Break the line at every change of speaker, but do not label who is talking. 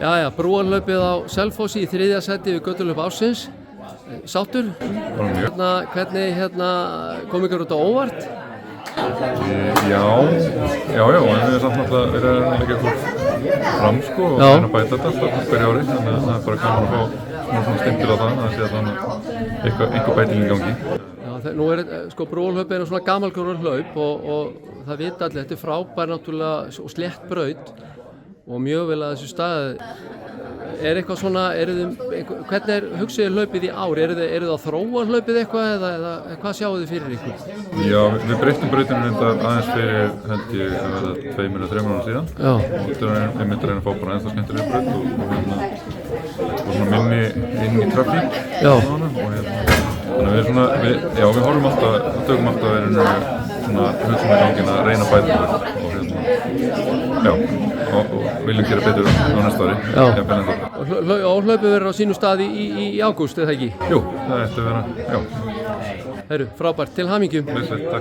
Jæja, brúarhlaupið á Selfossi í 3. sæti við götuhlaup ársins. Sáttur? Hvernig kom ykkur út á óvart?
Já, en við erum samt náttúrulega verið að leggja okkur fram sko og reyna að bæta þetta alltaf hverju ári, þannig að það er bara gaman að fá svona stimpil á það að sé að svona einhver bæting í gangi.
Já, nú sko brúarhlaupið er svona gamalgrónar hlaup og það vita allir, þetta er frábær náttúrulega og slétt braut og mjög vel að þessu staði. Er eitthvað svona, hvernig hugsið hlaupið í ár? Eru þið að þróa hlaupið eitthvað eða hvað sjáu þið fyrir ykkur?
Já, við breyttum brautinu reyndar aðeins fyrir held ég að verða 2 eða 3 mánuðum síðan. Já. Og við myndum reyna að fá bara ennþá skemmtilega braut og svona minni inn í trafík. Já. Þannig að við horfum alltaf, tökum alltaf verið svona hugsunum í gangin að reyna að bæta þetta og viljum gera betur á næsta ári. Já.
Og hlaupið verður á sínu staði í ágúst, eða ekki?
Jú, það ætti að vera, já.
Heyrðu, frábært, til hamingju.
Takk.